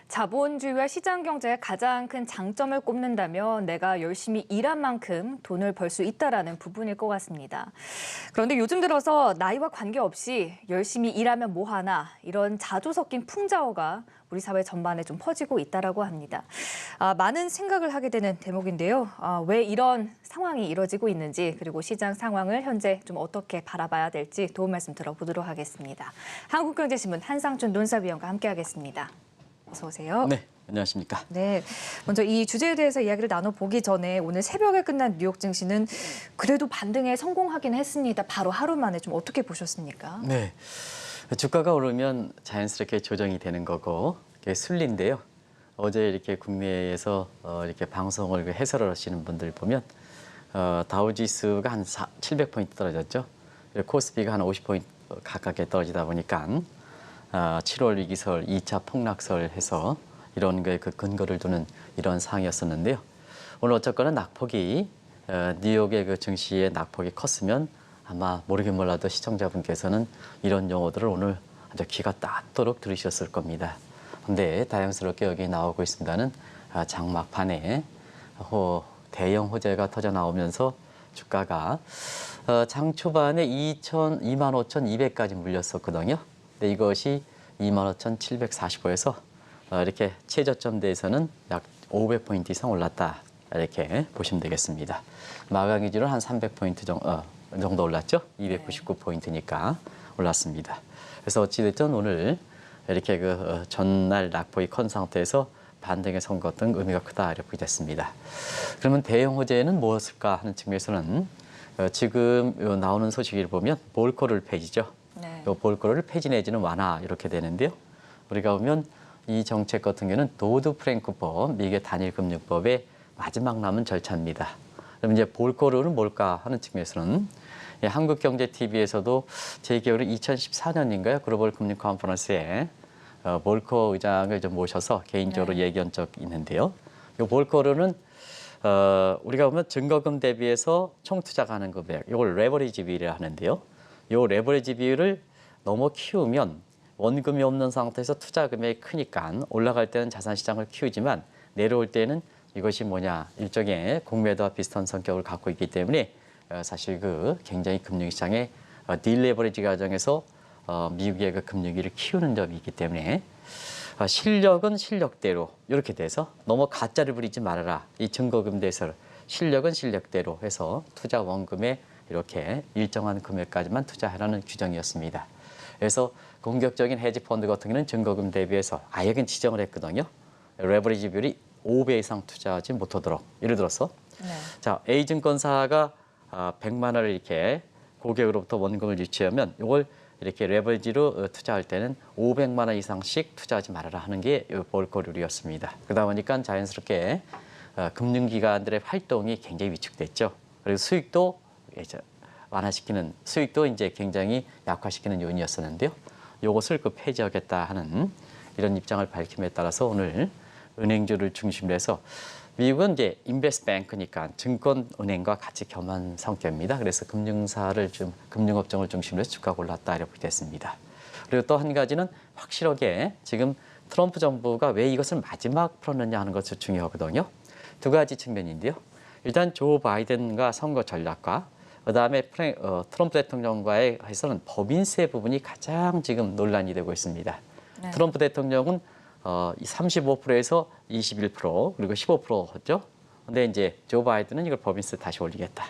자본주의와 시장 경제의 가장 큰 장점을 꼽는다면 내가 열심히 일한 만큼 돈을 벌 수 있다라는 부분일 것 같습니다. 그런데 요즘 들어서 나이와 관계없이 열심히 일하면 뭐 하나 이런 자조 섞인 풍자어가 우리 사회 전반에 좀 퍼지고 있다라고 합니다. 많은 생각을 하게 되는 대목인데요. 왜 이런 상황이 이뤄지고 있는지 그리고 시장 상황을 현재 좀 어떻게 바라봐야 될지 도움 말씀 들어보도록 하겠습니다. 한국경제신문 한상준 논사위원과 함께하겠습니다. 어서 오세요. 네, 안녕하십니까. 네, 먼저 이 주제에 대해서 이야기를 나눠보기 전에 오늘 새벽에 끝난 뉴욕 증시는 그래도 반등에 성공하긴 했습니다. 바로 하루 만에 좀 어떻게 보셨습니까? 네, 주가가 오르면 자연스럽게 조정이 되는 거고 이게 순리인데요. 어제 이렇게 국내에서 이렇게 방송을 해설을 하시는 분들 보면 다우지수가 한 700포인트 떨어졌죠. 코스피가 한 50포인트 가깝게 떨어지다 보니까 7월 위기설, 2차 폭락설 해서 이런 거에 그 근거를 두는 이런 상황이었었는데요. 오늘 어쨌거나 낙폭이 뉴욕의 그 증시의 낙폭이 컸으면 아마 모르긴 몰라도 시청자분께서는 이런 용어들을 오늘 아주 귀가 닿도록 들으셨을 겁니다. 근데 다양스럽게 여기 나오고 있습니다는 장막판에 대형 호재가 터져 나오면서 주가가 장 초반에 25,200까지 물렸었거든요. 근데 이것이 25,745에서 이렇게 최저점대에서는 약 500포인트 이상 올랐다. 이렇게 보시면 되겠습니다. 마감 기준으로 한 300포인트 정도 올랐죠. 299포인트니까 올랐습니다. 그래서 어찌됐든 오늘 이렇게 그 전날 낙폭이 큰 상태에서 반등에 선거했던 의미가 크다 이렇게 됐습니다. 그러면 대형 호재는 무엇일까 하는 측면에서는 지금 나오는 소식을 보면 볼커를 폐지죠. 네. 볼커를 폐지 내지는 완화 이렇게 되는데요. 우리가 보면 이 정책 같은 경우는 도드-프랭크법, 미국의 단일금융법의 마지막 남은 절차입니다. 그럼 이제 볼커는 뭘까 하는 측면에서는 한국경제TV에서도 제 기억으로 2014년인가요? 글로벌 금융 컨퍼런스에 볼커 의장을 좀 모셔서 개인적으로 얘기한 적이 있는데요. 이 볼커는 우리가 보면 증거금 대비해서 총 투자가는 금액, 이걸 레버리지 비율이라 하는데요. 이 레버리지 비율을 너무 키우면 원금이 없는 상태에서 투자 금액이 크니까 올라갈 때는 자산시장을 키우지만 내려올 때는 이것이 뭐냐 일종의 공매도와 비슷한 성격을 갖고 있기 때문에 사실 그 굉장히 금융시장의 딜레버리지 과정에서 미국의 그 금융위기를 키우는 점이 있기 때문에 실력은 실력대로 이렇게 돼서 너무 가짜를 부리지 말아라. 이 증거금 대설 실력은 실력대로 해서 투자 원금에 이렇게 일정한 금액까지만 투자하라는 규정이었습니다. 그래서 공격적인 헤지 펀드 같은 경우는 증거금 대비해서 아예 그냥 지정을 했거든요. 레버리지 비율이 5배 이상 투자하지 못하도록. 예를 들어서 자 A증권사가 100만 원을 이렇게 고객으로부터 원금을 유치하면 이걸 이렇게 레버리지로 투자할 때는 500만 원 이상씩 투자하지 말아라 하는 게 볼커 룰이었습니다. 그러다 보니까 자연스럽게 금융기관들의 활동이 굉장히 위축됐죠. 그리고 수익도 완화시키는 수익도 이제 굉장히 약화시키는 요인이었었는데요. 이것을 폐지하겠다 하는 이런 입장을 밝힘에 따라서 오늘 은행주를 중심으로 해서 미국은 이제 인베스트뱅크니까 증권은행과 같이 겸한 성격입니다. 그래서 금융업종을 중심으로 해서 주가가 올랐다 이렇게 됐습니다. 그리고 또 한 가지는 확실하게 지금 트럼프 정부가 왜 이것을 마지막 풀었느냐 하는 것이 중요하거든요. 두 가지 측면인데요. 일단 조 바이든과 선거 전략과 그다음에 트럼프 대통령과의 해서는 법인세 부분이 가장 지금 논란이 되고 있습니다. 네. 트럼프 대통령은 35%에서 21% 그리고 15%였죠. 근데 이제 조 바이든은 이걸 법인세 다시 올리겠다.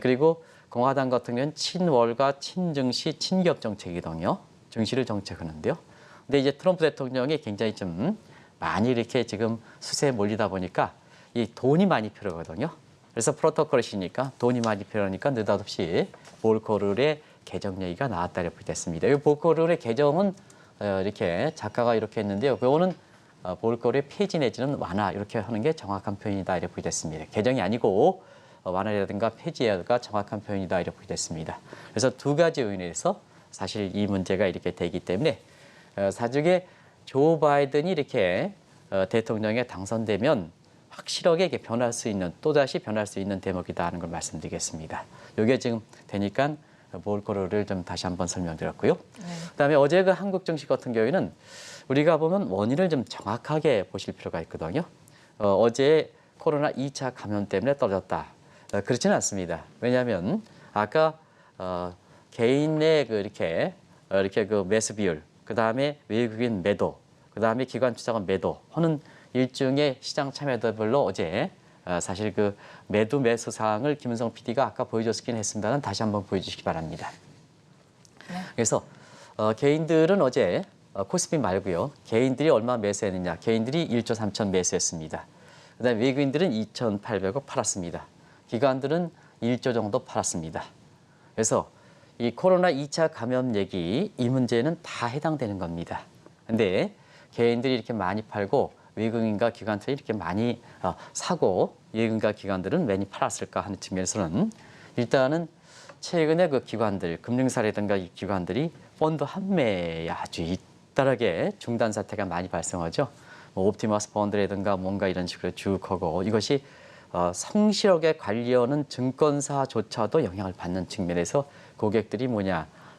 그리고 공화당 같은 경우는 친월가, 친증시, 친기업 정책이거든요. 증시를 정책하는데요. 근데 이제 트럼프 대통령이 굉장히 좀 많이 이렇게 지금 수세에 몰리다 보니까 이 돈이 많이 필요하거든요. 그래서 프로토콜이니까 돈이 많이 필요하니까 느닷없이 볼커룰의 개정 얘기가 나왔다 이렇게 됐습니다. 이 볼커룰의 개정은 이렇게 작가가 이렇게 했는데요. 그거는 볼커룰의 폐지 내지는 완화 이렇게 하는 게 정확한 표현이다 이렇게 됐습니다. 개정이 아니고 완화라든가 폐지가 정확한 표현이다 이렇게 됐습니다. 그래서 두 가지 요인에서 사실 이 문제가 이렇게 되기 때문에 사중에 조 바이든이 이렇게 대통령에 당선되면 확실하게 이렇게 또다시 변할 수 있는 대목이다 하는 걸 말씀드리겠습니다. 이게 지금 되니까 볼커룰을 좀 다시 한번 설명드렸고요. 그다음에 어제 그 한국 증시 같은 경우에는 우리가 보면 원인을 좀 정확하게 보실 필요가 있거든요. 어제 코로나 2차 감염 때문에 떨어졌다. 그렇지는 않습니다. 왜냐하면 아까 개인의 이렇게 그 매수 비율, 그 다음에 외국인 매도, 그 다음에 기관 투자가 매도 하는 일종의 시장 참여자별로 어제 사실 그 매도 매수 사항을 김은성 PD가 아까 보여줬긴 했습니다만 다시 한번 보여주시기 바랍니다. 그래서 개인들은 어제 코스피 말고요. 개인들이 얼마 매수했느냐. 개인들이 1조 3천 매수했습니다. 그다음에 외국인들은 2,800억 팔았습니다. 기관들은 1조 정도 팔았습니다. 그래서 이 코로나 2차 감염 얘기 이 문제는 다 해당되는 겁니다. 근데 개인들이 이렇게 많이 팔고 외국인과 기관들이 이렇게 많이 사고 외국인과 기관들은 많이 팔았을까 하는 측면에서는 일단은 최근에 그 기관들, 금융사라든가 이 기관들이 펀드 환매에 아주 잇따르게 중단 사태가 많이 발생하죠. 뭐 옵티머스 펀드라든가 뭔가 이런 식으로 쭉 하고 이것이 성실하게 관리하는 증권사조차도 영향을 받는 측면에서 고객들이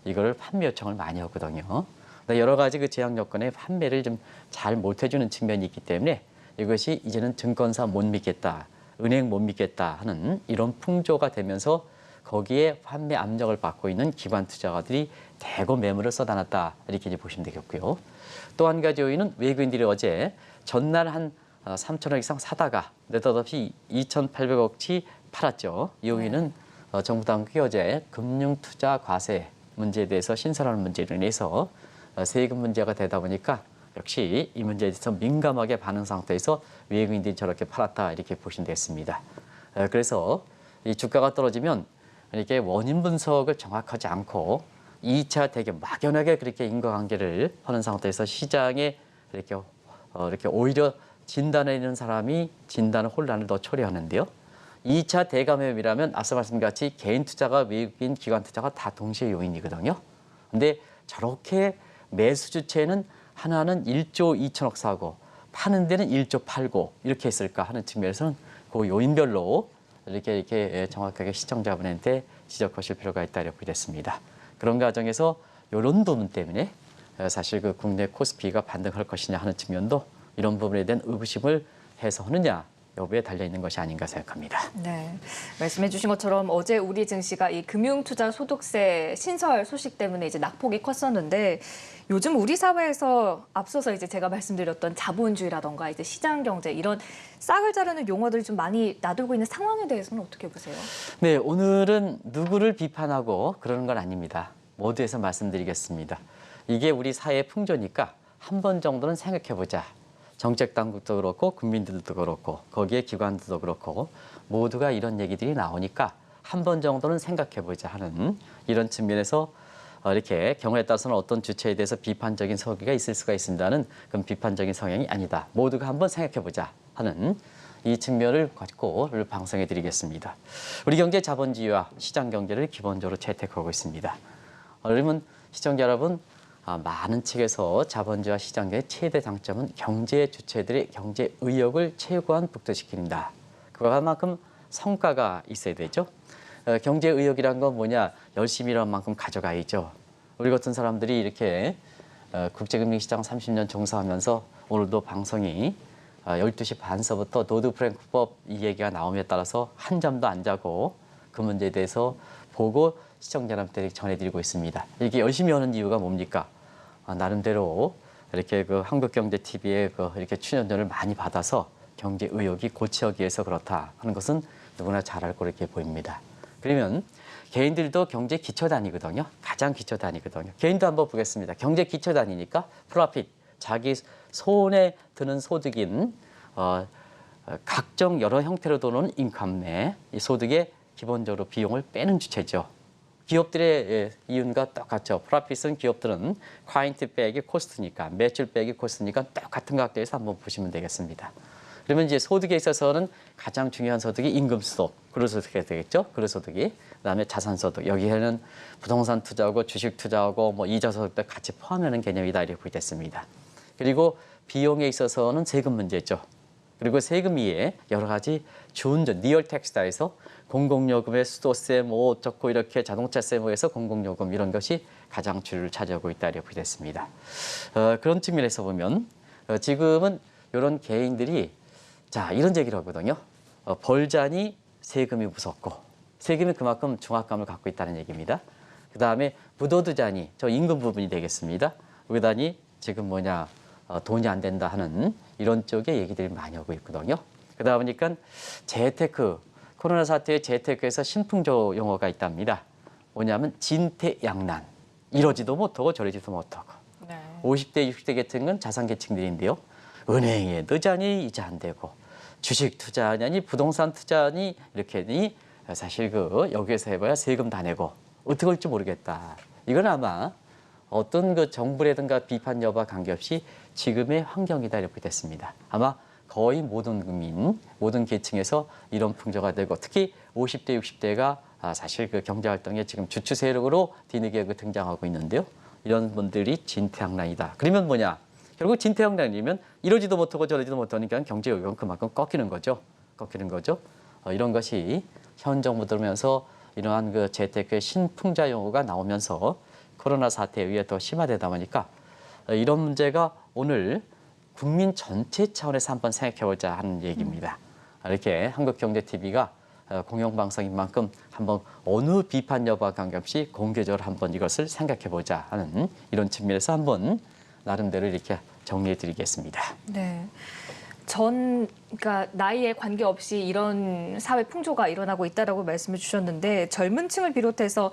이거를 판매 요청을 많이 하거든요. 여러 가지 그 제약 요건에 판매를 좀 잘 못 해주는 측면이 있기 때문에 이것이 이제는 증권사 못 믿겠다, 은행 못 믿겠다 하는 이런 풍조가 되면서 거기에 판매 압력을 받고 있는 기관 투자가들이 대거 매물을 쏟아놨다 이렇게 이제 보시면 되겠고요. 또 한 가지 요인은 외국인들이 어제 전날 한 3천억 이상 사다가 느닷없이 2,800억치 팔았죠. 이 요인은 정부 당국이 어제 금융투자 과세 문제에 대해서 신설하는 문제로 인해서 세금 문제가 되다 보니까 역시 이 문제에 대해서 민감하게 반응 상태에서 외국인들이 저렇게 팔았다 이렇게 보시면 되겠습니다. 그래서 이 주가가 떨어지면 이렇게 원인 분석을 정확하지 않고 2차 되게 막연하게 그렇게 인과관계를 하는 상태에서 시장에 이렇게 오히려 진단에 있는 사람이 진단의 혼란을 더 초래하는데요. 2차 대감염이라면 앞서 말씀드린 같이 개인 투자가 외국인 기관 투자가 다 동시에 요인이거든요. 근데 저렇게 매수 주체는 하나는 1조 2천억 사고 파는 데는 1조 팔고 이렇게 했을까 하는 측면에서는 그 요인별로 이렇게 정확하게 시청자분한테 지적하실 필요가 있다 이렇게 됐습니다. 그런 과정에서 이런 부분 때문에 사실 그 국내 코스피가 반등할 것이냐 하는 측면도 이런 부분에 대한 의구심을 해소하느냐 여부에 달려 있는 것이 아닌가 생각합니다. 네, 말씀해 주신 것처럼 어제 우리 증시가 이 금융투자 소득세 신설 소식 때문에 이제 낙폭이 컸었는데 요즘 우리 사회에서 앞서서 이제 제가 말씀드렸던 자본주의라던가 이제 시장 경제 이런 싹을 자르는 용어들이 좀 많이 나돌고 있는 상황에 대해서는 어떻게 보세요? 네, 오늘은 누구를 비판하고 그러는 건 아닙니다. 모두에서 말씀드리겠습니다. 이게 우리 사회의 풍조니까 한 번 정도는 생각해 보자. 정책 당국도 그렇고 국민들도 그렇고 거기에 기관들도 그렇고 모두가 이런 얘기들이 나오니까 한 번 정도는 생각해 보자 하는 이런 측면에서 이렇게 경우에 따라서는 어떤 주체에 대해서 비판적인 소리가 있을 수가 있습니다는 그럼 비판적인 성향이 아니다. 모두가 한번 생각해 보자 하는 이 측면을 갖고 방송해 드리겠습니다. 우리 경제 자본주의와 시장 경제를 기본적으로 채택하고 있습니다. 그러면 시청자 여러분 많은 책에서 자본주의와 시장의 최대 장점은 경제 주체들의 경제 의욕을 최고한 북돋시킵니다. 그만큼 성과가 있어야 되죠. 경제 의욕이란 건 뭐냐? 열심히 일하는 만큼 가져가야죠. 우리 같은 사람들이 이렇게 국제금융시장 30년 종사하면서 오늘도 방송이 12시 반서부터 도드-프랭크법 이 얘기가 나옴에 따라서 한 잠도 안 자고 그 문제에 대해서 보고 시청자 여러분들에게 전해드리고 있습니다. 이렇게 열심히 하는 이유가 뭡니까? 나름대로 이렇게 그 한국경제TV에 이렇게 출연료를 많이 받아서 경제 의욕이 고치기 위해서 그렇다 하는 것은 누구나 잘 알고 이렇게 보입니다. 그러면 개인들도 경제 기초단위거든요. 가장 기초단위거든요. 개인도 한번 보겠습니다. 경제 기초단위니까 프로핏, 자기 손에 드는 소득인 각종 여러 형태로 도는 인컴내 이 소득의 기본적으로 비용을 빼는 주체죠. 기업들의 이윤과 똑같죠. 프로핏은 기업들은 클라이언트 빼기 코스트니까 매출 빼기 코스트니까 똑같은 각도에서 한번 보시면 되겠습니다. 그러면 이제 소득에 있어서는 가장 중요한 소득이 임금소득, 근로소득이 되겠죠. 근로소득이 그다음에 자산소득 여기에는 부동산 투자하고 주식 투자하고 뭐 이자소득도 같이 포함하는 개념이다 이렇게 보겠습니다. 그리고 비용에 있어서는 세금 문제죠. 그리고 세금 위에 여러 가지 좋은 리얼 텍스타에서 공공요금의 수도세 뭐 어쩌고 이렇게 자동차세 뭐해서 공공요금 이런 것이 가장 주를 차지하고 있다 이렇게 됐습니다. 그런 측면에서 보면 지금은 이런 개인들이 자 이런 얘기를 하거든요. 벌자니 세금이 무섭고 세금이 그만큼 중압감을 갖고 있다는 얘기입니다. 그 다음에 묻어두자니 저 임금 부분이 되겠습니다. 여기다니 지금 돈이 안 된다 하는 이런 쪽의 얘기들이 많이 하고 있거든요. 그러다 보니까 재테크, 코로나 사태의 재테크에서 신풍조 용어가 있답니다. 뭐냐면 진퇴양난. 이러지도 못하고 저러지도 못하고. 네. 50대, 60대 계층은 자산 계층들인데요. 은행에 넣자니 이자 안 되고 주식 투자하냐니 부동산 투자하니 이렇게 하니 사실 여기에서 해봐야 세금 다 내고 어떻게 할지 모르겠다. 이건 아마 어떤 정부라든가 비판 여부와 관계없이 지금의 환경이다 이렇게 됐습니다. 아마 거의 모든 국민, 모든 계층에서 이런 풍조가 되고 특히 50대, 60대가 사실 경제활동에 지금 주축 세력으로 뒤늦게 등장하고 있는데요. 이런 분들이 진퇴양난이다. 그러면 뭐냐? 결국 진퇴양난이면 이러지도 못하고 저러지도 못하니까 경제 여건 그만큼 꺾이는 거죠. 이런 것이 현 정부 들면서 이러한 재테크의 신풍자 용어가 나오면서 코로나 사태에 의해 더 심화되다 보니까 이런 문제가 오늘 국민 전체 차원에서 한번 생각해보자 하는 얘기입니다. 이렇게 한국경제TV가 공영방송인 만큼 한번 어느 비판 여부와 관계없이 공개적으로 한번 이것을 생각해보자 하는 이런 측면에서 한번 나름대로 이렇게 정리해드리겠습니다. 네. 그러니까 나이에 관계없이 이런 사회 풍조가 일어나고 있다라고 말씀을 주셨는데 젊은 층을 비롯해서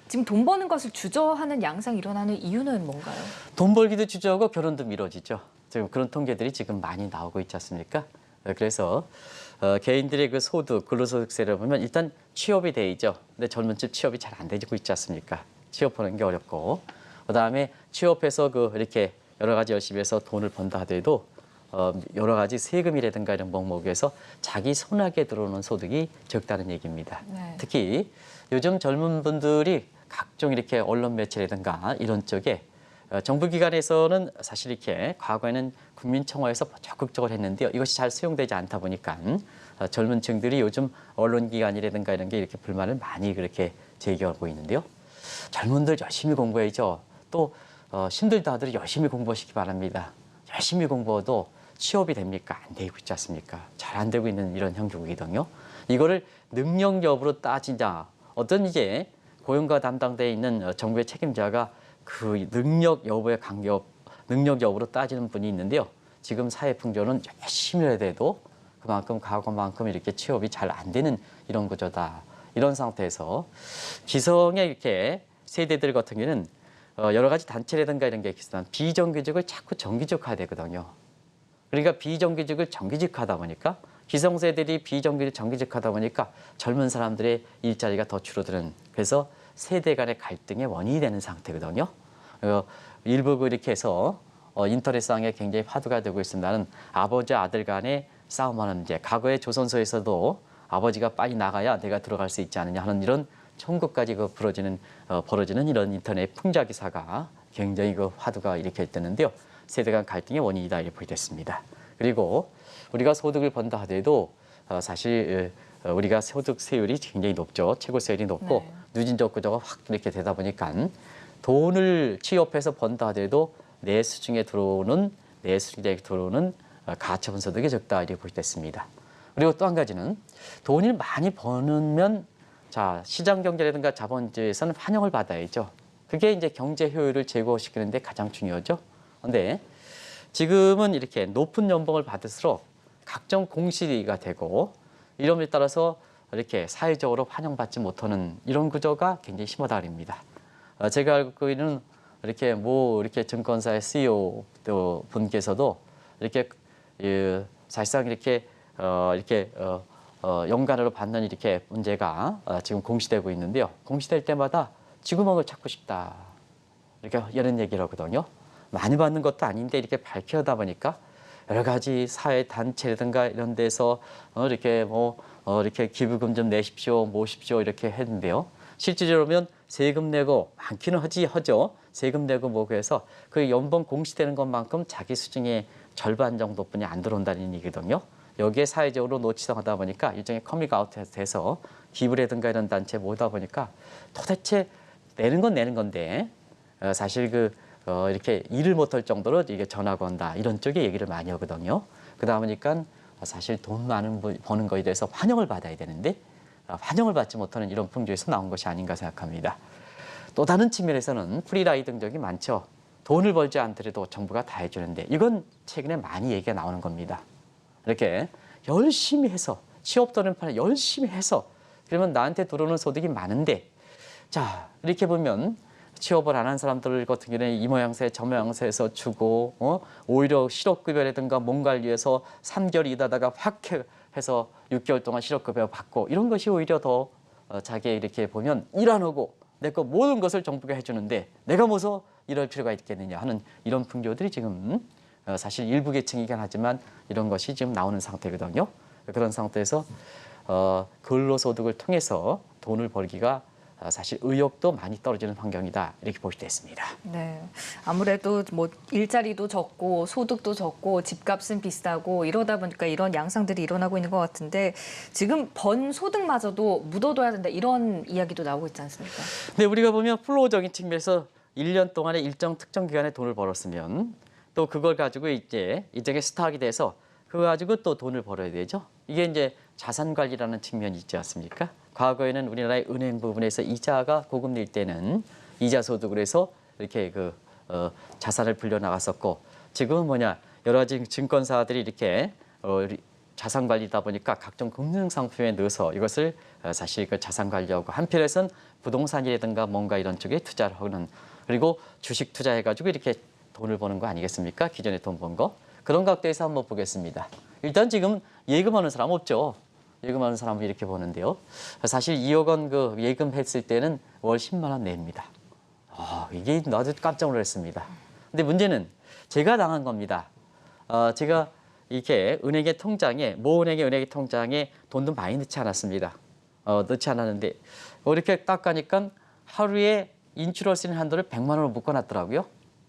지금 돈 버는 것을 주저하는 양상이 일어나는 이유는 뭔가요? 돈 벌기도 주저하고 결혼도 미뤄지죠. 지금 그런 통계들이 지금 많이 나오고 있지 않습니까? 그래서 개인들의 소득, 근로소득세를 보면 일단 취업이 돼 있죠. 근데 젊은 층 취업이 잘 안 되고 있지 않습니까? 취업하는 게 어렵고 그다음에 취업해서 이렇게 여러 가지 열심히 해서 돈을 번다 하더라도 여러 가지 세금이라든가 이런 목목에서 자기 손아귀에 들어오는 소득이 적다는 얘기입니다. 네. 특히 요즘 젊은 분들이 각종 이렇게 언론 매체라든가 이런 쪽에 정부기관에서는 사실 이렇게 과거에는 국민청와에서 적극적으로 했는데요. 이것이 잘 수용되지 않다 보니까 젊은 층들이 요즘 언론기관이라든가 이런 게 이렇게 불만을 많이 그렇게 제기하고 있는데요. 젊은들 열심히 공부해야죠. 또 힘들다 하더라도 열심히 공부하시기 바랍니다. 열심히 공부해도 취업이 됩니까? 안 되고 있지 않습니까? 잘 안 되고 있는 이런 형국이거든요. 이거를 능력 여부로 따지자. 어떤 이제 고용과 담당되어 있는 정부의 책임자가 그 능력 여부에 능력 여부로 따지는 분이 있는데요. 지금 사회 풍조는 열심히 해야 돼도 그만큼 과거만큼 이렇게 취업이 잘 안 되는 이런 구조다. 이런 상태에서 기성의 이렇게 세대들 같은 경우는 여러 가지 단체라든가 이런 게 있지만 비정규직을 자꾸 정규직화해야 되거든요. 그러니까 비정규직을 정규직화하다 보니까 기성세대들이 비정규직 정규직하다 보니까 젊은 사람들의 일자리가 더 줄어드는 그래서 세대 간의 갈등의 원인이 되는 상태거든요. 일부 이렇게 해서 인터넷상에 굉장히 화두가 되고 있습니다는 아버지 아들 간의 싸움하는 문제. 과거의 조선소에서도 아버지가 빨리 나가야 내가 들어갈 수 있지 않느냐 하는 이런 총국까지 벌어지는 이런 인터넷 풍자 기사가 굉장히 화두가 이렇게 됐는데요. 세대 간 갈등의 원인이다 이렇게 됐습니다. 그리고 우리가 소득을 번다 하더라도 사실 우리가 소득세율이 굉장히 높죠. 최고세율이 높고 네. 누진적 구조가 확 이렇게 되다 보니까 돈을 취업해서 번다 하더라도 내수중에 들어오는 가처분 소득이 적다 이렇게 됐습니다. 그리고 또 한 가지는 돈을 많이 버는 시장 경제라든가 자본주의에서는 환영을 받아야죠. 그게 이제 경제 효율을 제고시키는 데 가장 중요하죠. 그런데 지금은 이렇게 높은 연봉을 받을수록 각종 공시가 되고 이름에 따라서 이렇게 사회적으로 환영받지 못하는 이런 구조가 굉장히 심하다 그럽니다. 제가 알고 있는 이렇게 증권사의 CEO 분께서도 이렇게 사실상 이렇게 연간으로 받는 이렇게 문제가 지금 공시되고 있는데요. 공시될 때마다 쥐구멍을 찾고 싶다. 이런 얘기를 하거든요. 많이 받는 것도 아닌데 이렇게 밝혀다 보니까 여러 가지 사회 단체라든가 이런 데서 이렇게 기부금 좀 내십시오, 모십시오 이렇게 했는데요. 실질적으로는 세금 내고 많기는 하죠. 세금 내고 뭐고 해서 그 연봉 공시되는 것만큼 자기 수중에 절반 정도뿐이 안 들어온다는 얘기거든요. 여기에 사회적으로 노치성하다 보니까 일종의 커밍아웃 돼서 기부라든가 이런 단체에 모이다 보니까 도대체 내는 건 내는 건데 사실 이렇게 일을 못할 정도로 이게 전화가 온다 이런 쪽에 얘기를 많이 하거든요. 그러다 보니까 사실 돈 많은 버는 거에 대해서 환영을 받아야 되는데 환영을 받지 못하는 이런 풍조에서 나온 것이 아닌가 생각합니다. 또 다른 측면에서는 프리라이딩 적이 많죠. 돈을 벌지 않더라도 정부가 다 해주는데 이건 최근에 많이 얘기가 나오는 겁니다. 이렇게 열심히 해서 취업 돌연판에 열심히 해서 그러면 나한테 들어오는 소득이 많은데 자 이렇게 보면 취업을 안 한 사람들 같은 경우는 이 모양새 저 모양새에서 주고 오히려 실업급여라든가 뭔가를 위해서 3개월 일하다가 확 해서 6개월 동안 실업급여 받고 이런 것이 오히려 더 자기 이렇게 보면 일 안 하고 내 거 모든 것을 정부가 해주는데 내가 뭐서 이럴 필요가 있겠느냐 하는 이런 풍조들이 지금 사실 일부 계층이긴 하지만 이런 것이 지금 나오는 상태거든요. 그런 상태에서 근로소득을 통해서 돈을 벌기가 사실 의욕도 많이 떨어지는 환경이다 이렇게 볼 수 있습니다. 네, 아무래도 뭐 일자리도 적고 소득도 적고 집값은 비싸고 이러다 보니까 이런 양상들이 일어나고 있는 것 같은데 지금 번 소득마저도 묻어둬야 된다 이런 이야기도 나오고 있지 않습니까? 근데 우리가 보면 플로우적인 측면에서 1년 동안에 일정 특정 기간에 돈을 벌었으면 또 그걸 가지고 이제 일정의 스탁이 돼서 그거 가지고 또 돈을 벌어야 되죠. 이게 이제 자산 관리라는 측면이 있지 않습니까? 과거에는 우리나라의 은행 부분에서 이자가 고금리일 때는 이자 소득으로 해서 이렇게 자산을 불려 나갔었고 지금은 뭐냐 여러 가지 증권사들이 이렇게 자산 관리다 보니까 각종 금융 상품에 넣어서 이것을 사실 자산 관리하고 한편에서는 부동산이라든가 뭔가 이런 쪽에 투자를 하는 그리고 주식 투자해가지고 이렇게 돈을 버는 거 아니겠습니까? 기존에 돈 번 거. 그런 각도에서 한번 보겠습니다. 일단 지금 예금하는 사람 없죠. 예금하는 사람은 이렇게 보는데요. 사실 2억 원 예금했을 때는 월 10만 원 냅니다. 이게 나도 깜짝 놀랐습니다. 근데 문제는 제가 당한 겁니다. 제가 이렇게 은행의 통장에 모 은행의 통장에 돈도 많이 넣지 않았습니다. 넣지 않았는데 이렇게 딱 가니까 하루에 인출할 수 있는 한도를 100만 원으로 묶어놨더라고요.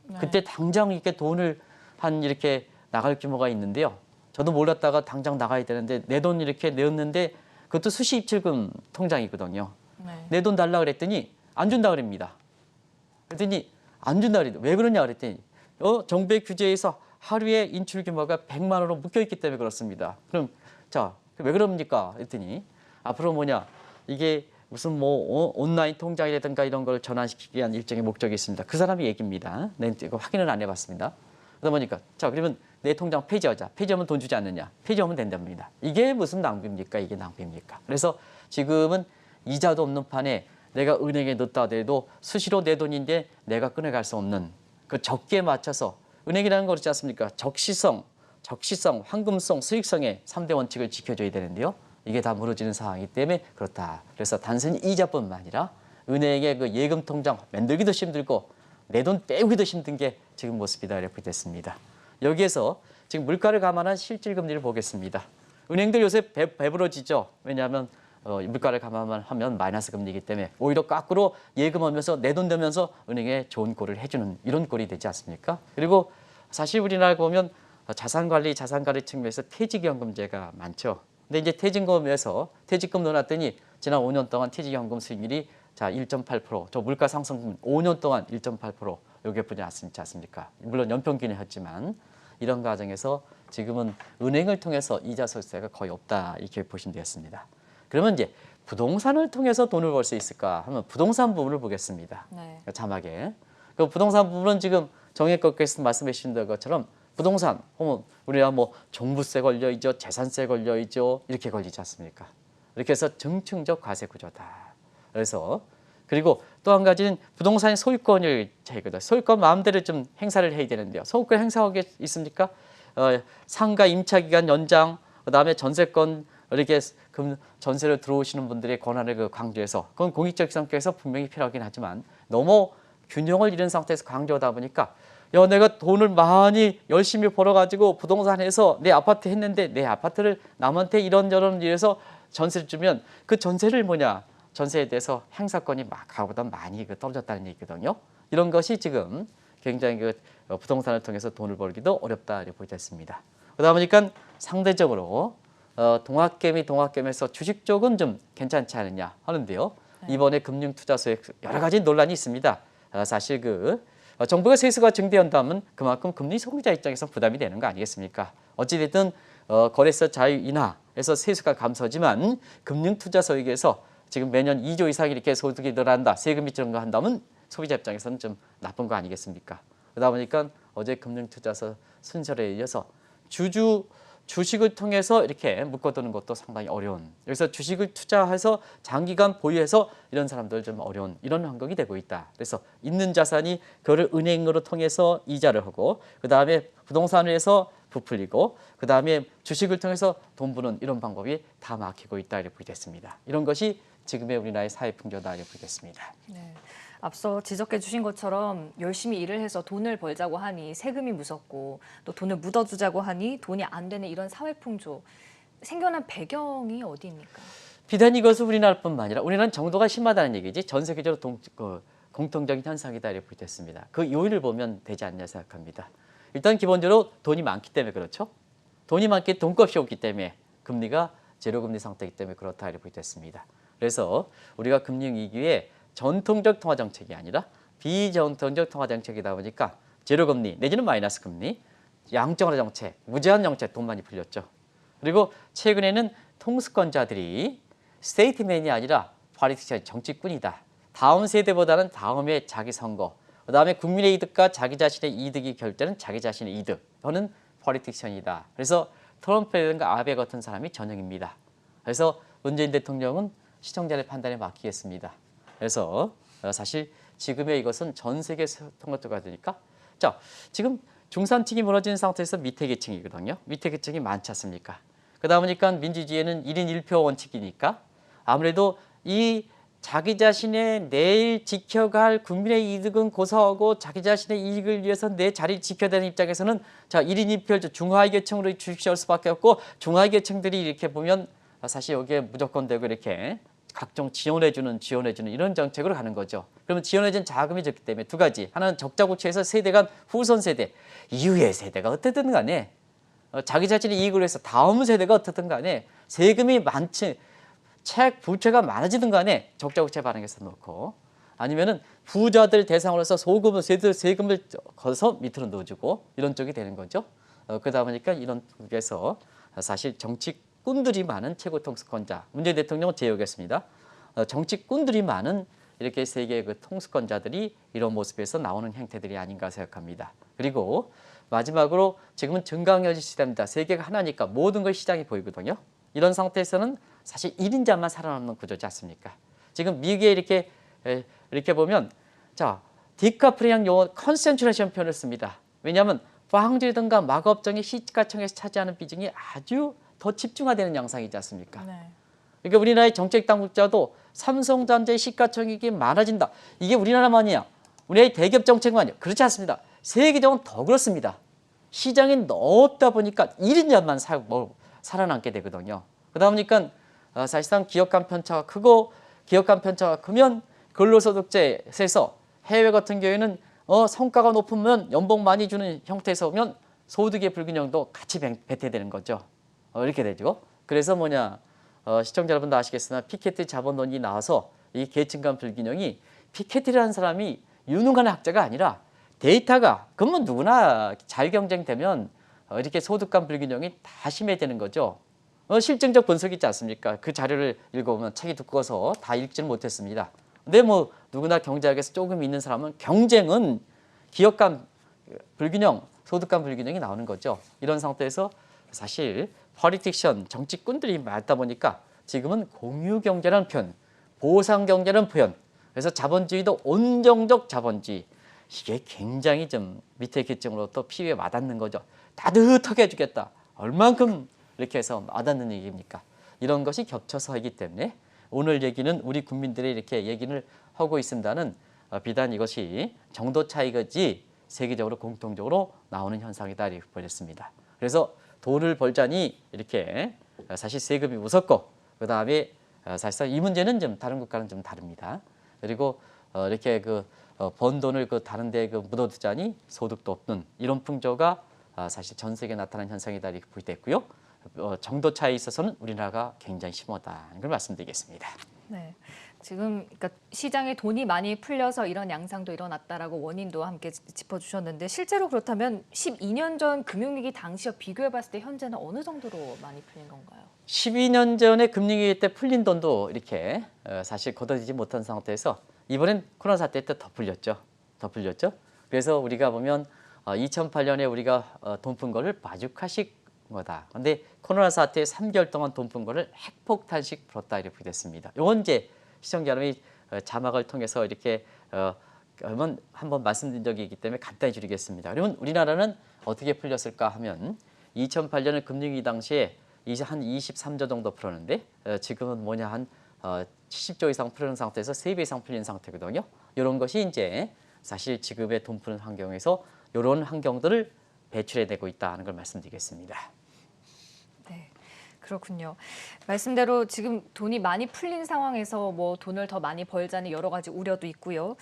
네. 그때 당장 이렇게 돈을 한 이렇게 나갈 규모가 있는데요. 저도 몰랐다가 당장 나가야 되는데 내 돈 이렇게 내었는데 그것도 수시 입출금 통장이거든요. 네. 내 돈 달라 그랬더니 안 준다 그럽니다. 그랬더니 안 준다 그랬더니 왜 그러냐 그랬더니 정부의 규제에서 하루에 인출 규모가 100만 원으로 묶여 있기 때문에 그렇습니다. 그럼 자, 왜 그럽니까? 그랬더니 앞으로 뭐냐 이게 무슨 온라인 통장이라든가 이런 걸 전환시키기 위한 일정의 목적이 있습니다. 그 사람의 얘기입니다. 네, 이거 확인을 안 해봤습니다. 그러다 보니까 자 그러면 내 통장 폐지하자. 폐지하면 돈 주지 않느냐. 폐지하면 된답니다. 이게 무슨 낭비입니까? 이게 낭비입니까? 그래서 지금은 이자도 없는 판에 내가 은행에 넣었다 하더라도 수시로 내 돈인데 내가 꺼내갈 수 없는 그 적기에 맞춰서 은행이라는 거 그렇지 않습니까? 적시성, 황금성, 수익성의 3대 원칙을 지켜줘야 되는데요. 이게 다 무너지는 상황이기 때문에 그렇다. 그래서 단순히 이자뿐만 아니라 은행의 그 예금 통장 만들기도 힘들고 내 돈 빼오기도 힘든 게 지금 모습이다 이렇게 됐습니다. 여기에서 지금 물가를 감안한 실질 금리를 보겠습니다. 은행들 요새 배부러지죠. 왜냐하면 물가를 감안만 하면 마이너스 금리이기 때문에 오히려 거꾸로 예금하면서 내 돈 되면서 은행에 좋은 꼴을 해주는 이런 꼴이 되지 않습니까? 그리고 사실 우리나라 보면 자산관리 측면에서 퇴직연금제가 많죠. 근데 이제 퇴직금 넣어놨더니 지난 5년 동안 퇴직연금 수익률이 자 1.8%, 저 물가 상승분 5년 동안 1.8% 요게 보지 않습니까? 물론 연평균이 했지만 이런 과정에서 지금은 은행을 통해서 이자 소득세가 거의 없다 이렇게 보시면 되겠습니다. 그러면 이제 부동산을 통해서 돈을 벌 수 있을까 하면 부동산 부분을 보겠습니다. 네. 자막에 그 부동산 부분은 지금 정혜권께서 말씀해 주신 것처럼 부동산 우리가 종부세 걸려 있죠, 재산세 걸려 있죠 이렇게 걸리지 않습니까? 이렇게 해서 증층적 과세 구조다. 그래서 그리고 또 한 가지는 부동산의 소유권을 제거다. 소유권 마음대로 좀 행사를 해야 되는데요. 소유권 행사하고 있습니까? 상가 임차 기간 연장, 그다음에 전세권 이렇게 전세로 들어오시는 분들의 권한을 강조해서 그건 공익적 성격에서 분명히 필요하긴 하지만 너무 균형을 잃은 상태에서 강조하다 보니까 내가 돈을 많이 열심히 벌어가지고 부동산에서 내 아파트 했는데 내 아파트를 남한테 이런저런 일해서 전세를 주면 그 전세를 전세에 대해서 행사권이 가보다 많이 떨어졌다는 얘기거든요. 이런 것이 지금 굉장히 부동산을 통해서 돈을 벌기도 어렵다 이렇게 보게 됐습니다. 그러다 보니까 상대적으로 동학개미에서 주식 쪽은 좀 괜찮지 않느냐 하는데요. 이번에 금융투자소에 여러 가지 논란이 있습니다. 사실 정부가 세수가 증대한다면 그만큼 금리 소비자 입장에서 부담이 되는 거 아니겠습니까? 어찌됐든 거래소 자유 인하에서 세수가 감소지만 금융투자소에게서 지금 매년 2조 이상 이렇게 소득이 늘어난다, 세금이 증가한다면 소비자 입장에서는 좀 나쁜 거 아니겠습니까? 그러다 보니까 어제 금융투자소 순서에 이어서 주식을 통해서 이렇게 묶어두는 것도 상당히 어려운, 여기서 주식을 투자해서 장기간 보유해서 이런 사람들 좀 어려운 이런 환경이 되고 있다. 그래서 있는 자산이 그거를 은행으로 통해서 이자를 하고 그 다음에 부동산에서 부풀리고 그 다음에 주식을 통해서 돈 버는 이런 방법이 다 막히고 있다 이렇게 보겠습니다. 이런 것이 지금의 우리나라의 사회 풍조다 이렇게 보겠습니다. 네. 앞서 지적해 주신 것처럼 열심히 일을 해서 돈을 벌자고 하니 세금이 무섭고 또 돈을 묻어두자고 하니 돈이 안 되는 이런 사회 풍조 생겨난 배경이 어디입니까? 비단 이것은 우리나라뿐만 아니라 우리나라는 정도가 심하다는 얘기지 전 세계적으로 공통적인 현상이다 이렇게 보겠습니다. 그 요인을 보면 되지 않냐 생각합니다. 일단 기본적으로 돈이 많기 때문에 그렇죠. 돈이 많기 때문에 돈값이 없기 때문에 금리가 제로금리 상태이기 때문에 그렇다 이렇게 보겠습니다. 그래서 우리가 금융위기에 전통적 통화정책이 아니라 비전통적 통화정책이다 보니까 제로금리 내지는 마이너스 금리, 양적완화 정책, 무제한 정책 돈 많이 풀렸죠. 그리고 최근에는 통수권자들이 스테이트맨이 아니라 파리틱션 정치꾼이다. 다음 세대보다는 다음에 자기 선거, 그다음에 국민의 이득과 자기 자신의 이득이 결정되는 자기 자신의 이득, 저는 파리틱션이다. 그래서 트럼프라든가 아베 같은 사람이 전형입니다. 그래서 문재인 대통령은 시청자의 판단에 맡기겠습니다. 그래서 사실 지금의 이것은 전 세계 통과가 되니까 자 지금 중산층이 무너진 상태에서 밑에 계층이거든요. 밑에 계층이 많지 않습니까? 그러다 보니까 민주주의에는 1인 1표 원칙이니까 아무래도 이 자기 자신의 내일 지켜갈 국민의 이득은 고사하고 자기 자신의 이익을 위해서 내 자리를 지켜야 되는 입장에서는 자 1인 2표 중하위 계층으로 주식시할 수밖에 없고 중하위 계층들이 이렇게 보면 사실 여기에 무조건 되고 이렇게 각종 지원해주는 이런 정책으로 가는 거죠. 그러면 지원해준 자금이 적기 때문에 두 가지. 하나는 적자국채에서 세대 간 후손 세대, 이후의 세대가 어떻든 간에 자기 자신의 이익을 위해서 다음 세대가 어떻든 간에 세금이 많지, 부채가 많아지든 간에 적자국채 발행해서 놓고 아니면은 부자들 대상으로서 세금을 거서 밑으로 넣어주고 이런 쪽이 되는 거죠. 그러다 보니까 이런 쪽에서 사실 정치꾼들이 많은 최고 통수권자, 문재인 대통령은 제외하겠습니다. 정치꾼들이 많은 이렇게 세계의 그 통수권자들이 이런 모습에서 나오는 형태들이 아닌가 생각합니다. 그리고 마지막으로 지금은 증강현실 시대입니다. 세계가 하나니까 모든 걸 시장이 보이거든요. 이런 상태에서는 사실 1인자만 살아남는 구조지 않습니까? 지금 미국에 이렇게 보면 자 디카프리앙 용어 컨센트레이션 표현을 씁니다. 왜냐하면 빵주든가 마법정의 시가청에서 차지하는 비중이 아주 더 집중화되는 양상이지 않습니까? 네. 그러니까 우리나라의 정책 당국자도 삼성전자의 시가총액이 많아진다. 이게 우리나라만이야. 우리나라의 대기업 정책만이야. 그렇지 않습니다. 세계적으로 더 그렇습니다. 시장이 넓다 보니까 1인자만 살아남게 되거든요. 그러다 보니까 사실상 기업 간 편차가 크고 기업 간 편차가 크면 근로소득세에서 해외 같은 경우에는 성과가 높으면 연봉 많이 주는 형태에서 오면 소득의 불균형도 같이 배태되는 거죠. 이렇게 되죠. 그래서 시청자 여러분도 아시겠으나 피케티 자본론이 나와서 이 계층 간 불균형이 피케티라는 사람이 유능한 학자가 아니라 데이터가 그러면 누구나 자유경쟁되면 이렇게 소득 간 불균형이 다 심해지는 거죠. 실증적 분석이 있지 않습니까? 그 자료를 읽어보면 책이 두꺼워서 다 읽지는 못했습니다. 근데 누구나 경제학에서 조금 있는 사람은 경쟁은 기업 간 불균형, 소득 간 불균형이 나오는 거죠. 이런 상태에서 사실 펄리틱션, 정치꾼들이 많다 보니까 지금은 공유경제라는 표현, 보상경제라는 표현, 그래서 자본주의도 온정적 자본주의, 이게 굉장히 좀 밑에 계층으로 또 피부에 와닿는 거죠. 따뜻하게 해주겠다. 얼만큼 이렇게 해서 와닿는 얘기입니까? 이런 것이 겹쳐서 하기 때문에 오늘 얘기는 우리 국민들이 이렇게 얘기를 하고 있습니다는 비단 이것이 정도 차이가지 세계적으로 공통적으로 나오는 현상이다 이렇게 보였습니다. 그래서 돈을 벌자니 이렇게 사실 세금이 무섭고 그 다음에 사실상 이 문제는 좀 다른 국가는 좀 다릅니다. 그리고 이렇게 번 돈을 그 다른 데에 그 묻어두자니 소득도 없는 이런 풍조가 사실 전 세계에 나타난 현상이다 이렇게 부의됐고요. 정도 차이에 있어서는 우리나라가 굉장히 심하다는 걸 말씀드리겠습니다. 네. 지금 그러니까 시장에 돈이 많이 풀려서 이런 양상도 일어났다라고 원인도 함께 짚어주셨는데 실제로 그렇다면 12년 전 금융위기 당시와 비교해봤을 때 현재는 어느 정도로 많이 풀린 건가요? 12년 전에 금융위기 때 풀린 돈도 이렇게 사실 걷어지지 못한 상태에서 이번엔 코로나 사태 때 더 풀렸죠. 더 풀렸죠. 그래서 우리가 보면 2008년에 우리가 돈 푼 거를 마주카식 거다. 그런데 코로나 사태에 3개월 동안 돈 푼 거를 핵폭탄식 풀었다 이렇게 됐습니다. 이건 이제 시청자 여러분이 자막을 통해서 이렇게 한번 말씀드린 적이 있기 때문에 간단히 줄이겠습니다. 그러면 우리나라는 어떻게 풀렸을까 하면 2008년은 금융위기 당시에 한 23조 정도 풀었는데 지금은 뭐냐 한 70조 이상 풀는 상태에서 3배 이상 풀린 상태거든요. 이런 것이 이제 사실 지금의 돈 푸는 환경에서 이런 환경들을 배출해내고 있다는 걸 말씀드리겠습니다. 네, 그렇군요. 말씀대로 지금 돈이 많이 풀린 상황에서 뭐 돈을 더 많이 벌자는 여러 가지 우려도 있고요.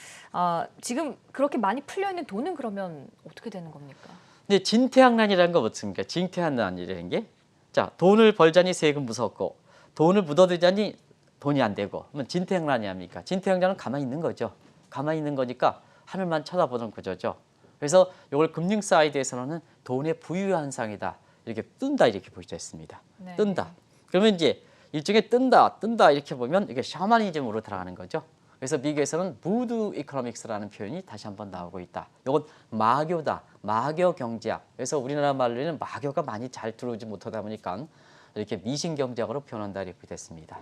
지금 그렇게 많이 풀려 있는 돈은 그러면 어떻게 되는 겁니까? 근데 진퇴양난이라는 거 뭐습니까? 진퇴양난이라는 게 자, 돈을 벌자니 세금 무섭고 돈을 묻어두자니 돈이 안 되고 그러면 진퇴양난이 아닙니까? 진퇴양난은 가만히 있는 거죠. 가만히 있는 거니까 하늘만 쳐다보는 구조죠. 그래서 이걸 금융 사이드에서는 돈의 부유 현상이다. 이렇게 뜬다 이렇게 보여졌습니다. 네. 뜬다. 그러면 이제 일종의 뜬다 이렇게 보면 이게 샤머니즘으로 들어가는 거죠. 그래서 미국에서는 무드 이코노믹스라는 표현이 다시 한번 나오고 있다. 이건 마교다. 마교 경제학. 그래서 우리나라 말로는 마교가 많이 잘 들어오지 못하다 보니까 이렇게 미신 경제학으로 표현한다 이렇게 됐습니다.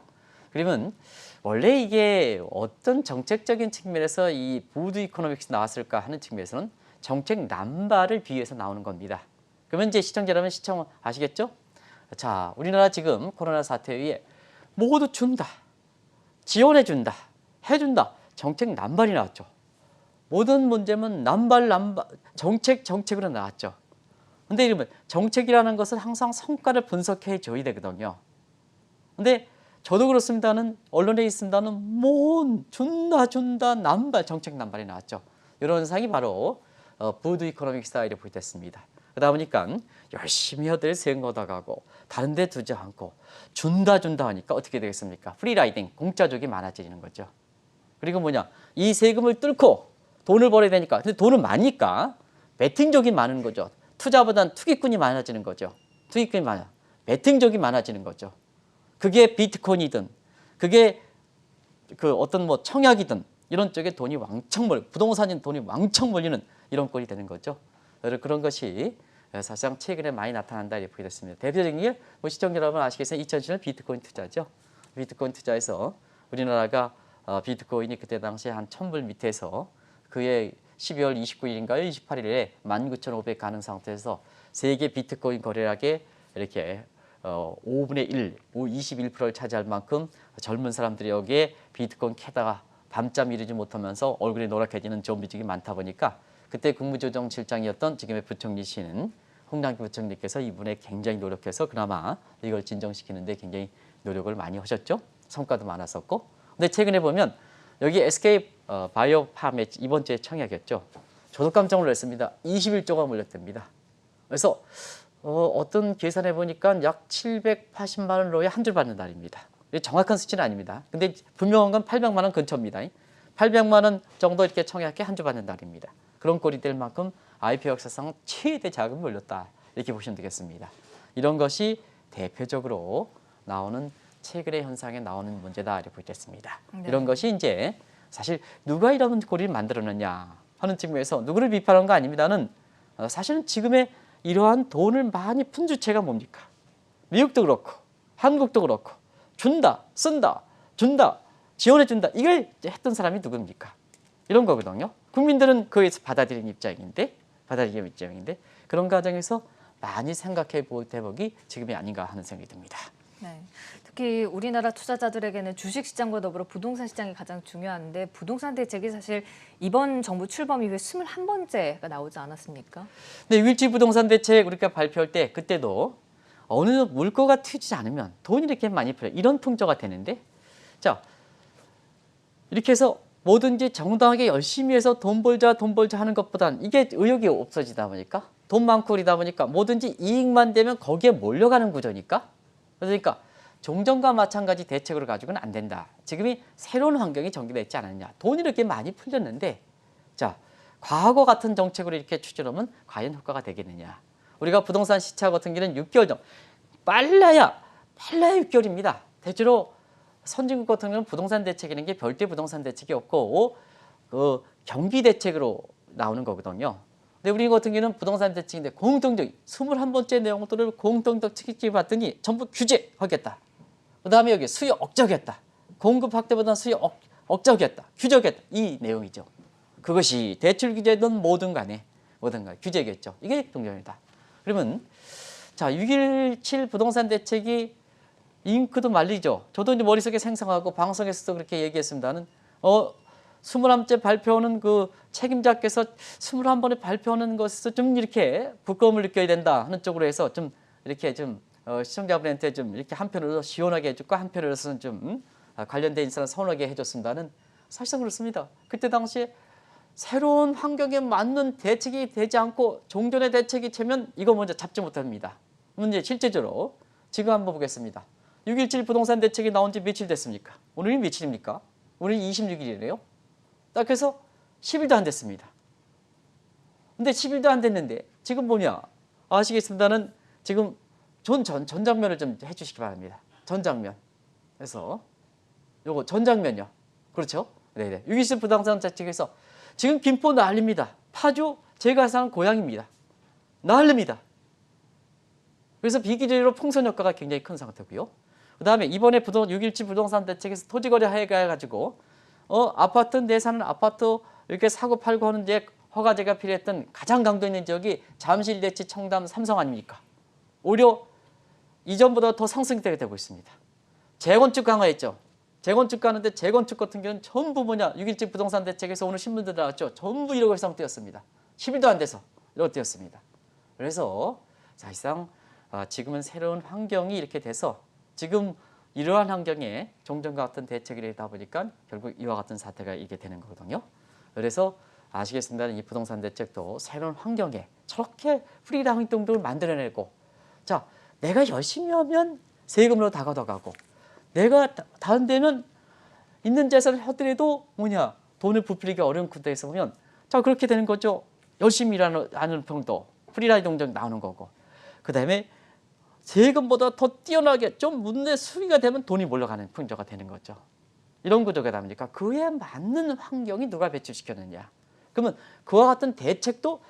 그러면 원래 이게 어떤 정책적인 측면에서 이 무드 이코노믹스 나왔을까 하는 측면에서는 정책 남발을 비유해서 나오는 겁니다. 그러면 이제 시청자 여러분 아시겠죠? 자, 우리나라 지금 코로나 사태에 의해 모두 준다. 지원해 준다. 해준다. 정책 남발이 나왔죠. 모든 문제는 남발 정책으로 나왔죠. 근데 이러면 정책이라는 것은 항상 성과를 분석해 줘야 되거든요. 근데 저도 그렇습니다는 언론에 있습니다는 뭔 준다 남발 정책 남발이 나왔죠. 이런 상이 바로 부드 이코노믹 스타일에 보였습니다. 그러다 보니까 열심히 해들 세금 걷어가고 다른 데 두지 않고 준다 하니까 어떻게 되겠습니까? 프리라이딩, 공짜족이 많아지는 거죠. 그리고 뭐냐, 이 세금을 뚫고 돈을 벌어야 되니까 근데 돈은 많으니까 베팅족이 많은 거죠. 투자보단 투기꾼이 많아지는 거죠. 투기꾼이 많아. 베팅족이 많아지는 거죠. 그게 비트코인이든 그게 그 어떤 뭐 청약이든 이런 쪽에 돈이 왕창 부동산인 돈이 왕창 몰리는 이런 꼴이 되는 거죠. 그런 것이 사실상 최근에 많이 나타난다 이렇게 됐습니다. 대표적인 게 뭐 시청자 여러분 아시겠어요? 2007년 비트코인 투자죠. 비트코인 투자에서 우리나라가 비트코인이 그때 당시에 한 1,000불 밑에서 그해 12월 29일인가요? 28일에 19,500 가는 상태에서 세계 비트코인 거래량의 이렇게 5분의 1, 21%를 차지할 만큼 젊은 사람들이 여기에 비트코인 캐다가 밤잠 이루지 못하면서 얼굴이 노랗게지는 좀비족이 많다 보니까 그때 국무조정실장이었던 지금의 부총리시는 홍남기 부총리께서 이분에 굉장히 노력해서 그나마 이걸 진정시키는데 굉장히 노력을 많이 하셨죠. 성과도 많았었고. 근데 최근에 보면 여기 SK 바이오팜의 이번 주에 청약이었죠. 저도 깜짝 놀랐습니다. 21조가 몰렸답니다. 그래서 어떤 계산해 보니까 약 780만 원 로에 한 줄 받는 날입니다. 정확한 수치는 아닙니다. 근데 분명한 건 800만 원 근처입니다. 800만 원 정도 이렇게 청약해 한 줄 받는 날입니다. 그런 꼴이 될 만큼 IPO 역사상 최대 자금을 올렸다. 이렇게 보시면 되겠습니다. 이런 것이 대표적으로 나오는 최근의 현상에 나오는 문제다 이렇게 보겠습니다. 네. 이런 것이 이제 사실 누가 이런 꼴을 만들었느냐 하는 측면에서 누구를 비판한 거 아닙니다는 사실은 지금의 이러한 돈을 많이 푼 주체가 뭡니까? 미국도 그렇고 한국도 그렇고 준다, 쓴다, 준다, 지원해준다 이걸 했던 사람이 누굽니까? 이런 거거든요. 국민들은 그에서 받아들이는 입장인데 그런 과정에서 많이 생각해 볼 대목이 지금이 아닌가 하는 생각이 듭니다. 네. 특히 우리나라 투자자들에게는 주식시장과 더불어 부동산 시장이 가장 중요한데 부동산 대책이 사실 이번 정부 출범 이후에 21번째가 나오지 않았습니까? 네, 일지 부동산 대책 우리가 발표할 때 그때도 어느 물꼬가 트이지 않으면 돈이 이렇게 많이 필요 이런 풍조가 되는데 자 이렇게 해서 뭐든지 정당하게 열심히 해서 돈 벌자 하는 것보단 이게 의욕이 없어지다 보니까 돈 많고 그러다 보니까 뭐든지 이익만 되면 거기에 몰려가는 구조니까 그러니까 종전과 마찬가지 대책으로 가지고는 안 된다. 지금이 새로운 환경이 전개됐지 않았냐. 돈이 이렇게 많이 풀렸는데 자 과거 같은 정책으로 이렇게 추진하면 과연 효과가 되겠느냐. 우리가 부동산 시차 같은 경우는 6개월 전 빨라야 6개월입니다. 대체로 선진국 같은 경우는 부동산 대책이라는 게 별도의 부동산 대책이 없고 그 경기 대책으로 나오는 거거든요. 근데 우리 같은 경우는 부동산 대책인데 공통적 21번째 내용들을 공통적 특징을 봤더니 전부 규제하겠다. 그다음에 여기 수요 억제하겠다. 공급 확대보다는 수요 억제하겠다. 규제하겠다. 이 내용이죠. 그것이 대출 규제든 뭐든 간에 규제겠죠. 이게 중요합니다. 그러면 자 6.17 부동산 대책이 잉크도 말리죠. 저도 이제 머릿속에 생성하고 방송에서도 그렇게 얘기했습니다는 21번째 발표하는 그 책임자께서 21번에 발표하는 것에서 좀 이렇게 부끄러움을 느껴야 된다 하는 쪽으로 해서 좀 이렇게 좀 시청자분한테 좀 이렇게 한편으로 시원하게 해줬고 한편으로서는 좀 관련된 인사를 서운하게 해줬습니다는 사실상 그렇습니다. 그때 당시에 새로운 환경에 맞는 대책이 되지 않고 종전의 대책이 되면 이거 먼저 잡지 못합니다. 문제 실제적으로 지금 한번 보겠습니다. 6.17 부동산 대책이 나온 지 며칠 됐습니까? 오늘이 며칠입니까? 오늘 26일이래요. 딱 해서 10일도 안 됐습니다. 근데 10일도 안 됐는데 지금 뭐냐? 아시겠습니다는 지금 전장면을 좀 해주시기 바랍니다. 전장면. 그래서 요거 전장면요. 그렇죠? 네네. 6.17 부동산 대책에서 지금 김포 난립니다. 파주 제가 사는 고향입니다. 난립니다. 그래서 비기적으로 풍선 효과가 굉장히 큰 상태고요. 그 다음에 이번에 6.17 부동산 대책에서 토지거래 해가지고 아파트 내 사는 아파트 이렇게 사고 팔고 하는데 허가제가 필요했던 가장 강도 있는 지역이 잠실, 대치, 청담, 삼성 아닙니까? 오히려 이전보다 더 상승되게 되고 있습니다. 재건축 강화했죠. 재건축 가는데 재건축 같은 경우는 전부 뭐냐 6.17 부동산 대책에서 오늘 신문들 나왔죠. 전부 1억 이상 뛰었습니다. 10일도 안 돼서 1억 뛰었습니다. 그래서 사실상 지금은 새로운 환경이 이렇게 돼서 지금 이러한 환경에 종전과 같은 대책이 되다 보니까 결국 이와 같은 사태가 이게 되는 거거든요. 그래서 아시겠습니다. 이 부동산 대책도 새로운 환경에 저렇게 프리라 활동들을 만들어내고 자 내가 열심히 하면 세금으로 다 걷어가고 내가 다른 데는 있는 재산을 하더라도 뭐냐 돈을 부풀리기 어려운 구도에서 보면 자 그렇게 되는 거죠. 열심히 일하는 평도 프리라이드 동작 나오는 거고 그 다음에 세금보다 더 뛰어나게 좀 문제 수위가 되면 돈이 몰려가는 풍조가 되는 거죠. 이런 구조가 나오니까 그에 맞는 환경이 누가 배출시켰느냐. 그러면 그와 같은 대책도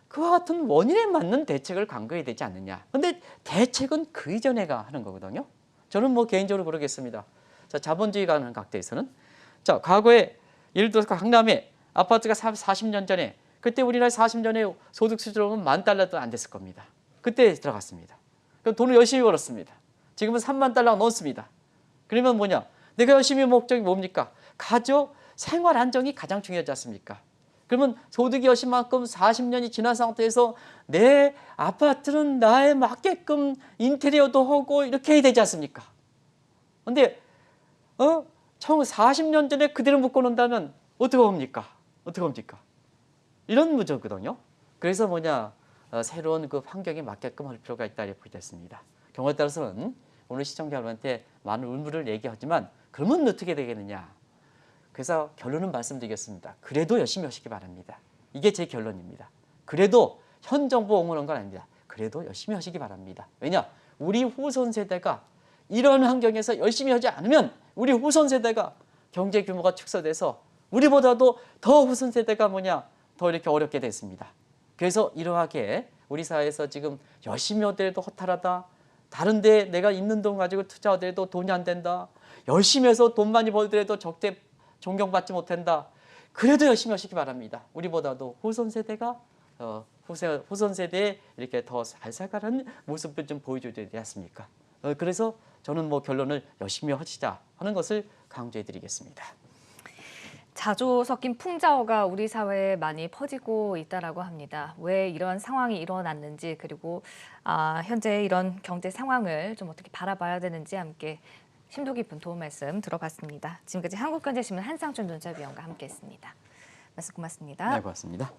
그와 같은 원인에 맞는 대책을 강구해야 되지 않느냐. 근데 대책은 그 이전에가 하는 거거든요. 저는 뭐 개인적으로 그러겠습니다. 자, 자본주의가 하는 각도에서는 자 과거에 예를 들어서 강남에 아파트가 40년 전에 그때 우리나라 40년에 소득 수준으로 보면 $10,000도 안 됐을 겁니다. 그때 들어갔습니다. 그럼 돈을 열심히 벌었습니다. 지금은 $30,000가 넘습니다. 그러면 뭐냐? 내가 열심히 목적이 뭡니까? 가족 생활 안정이 가장 중요하지 않습니까? 그러면 소득이 열심히 만큼 40년이 지난 상태에서 내 아파트는 나에 맞게끔 인테리어도 하고 이렇게 해야 되지 않습니까? 근데 40년 전에 그대로 묶어놓는다면 어떻게 합니까? 어떻게 합니까? 이런 문제거든요. 그래서 뭐냐? 새로운 그 환경에 맞게끔 할 필요가 있다 이렇게 됐습니다. 경우에 따라서는 오늘 시청자 여러분한테 많은 의무를 얘기하지만 그러면 어떻게 되겠느냐. 그래서 결론은 말씀드리겠습니다. 그래도 열심히 하시기 바랍니다. 이게 제 결론입니다. 그래도 현 정부 옹호하는 건 아닙니다. 그래도 열심히 하시기 바랍니다. 왜냐? 우리 후손 세대가 이런 환경에서 열심히 하지 않으면 우리 후손 세대가 경제 규모가 축소돼서 우리보다도 더 후손 세대가 뭐냐? 더 이렇게 어렵게 됐습니다. 그래서 이러하게 우리 사회에서 지금 열심히 하더라도 허탈하다. 다른 데 내가 있는 돈 가지고 투자하더라도 돈이 안 된다. 열심히 해서 돈 많이 벌더라도 적대 존경받지 못한다. 그래도 열심히 하시기 바랍니다. 우리보다도 후손 세대가 후손 세대에 이렇게 더 잘 살아가는 모습을 좀 보여줘야 되지 않습니까? 그래서 저는 뭐 결론을 열심히 하시자 하는 것을 강조해 드리겠습니다. 자조 섞인 풍자어가 우리 사회에 많이 퍼지고 있다라고 합니다. 왜 이런 상황이 일어났는지 그리고 현재 이런 경제 상황을 좀 어떻게 바라봐야 되는지 함께 심도 깊은 도움 말씀 들어봤습니다. 지금까지 한국경제신문 한상준 논설위원과 함께했습니다. 말씀 고맙습니다. 네, 고맙습니다.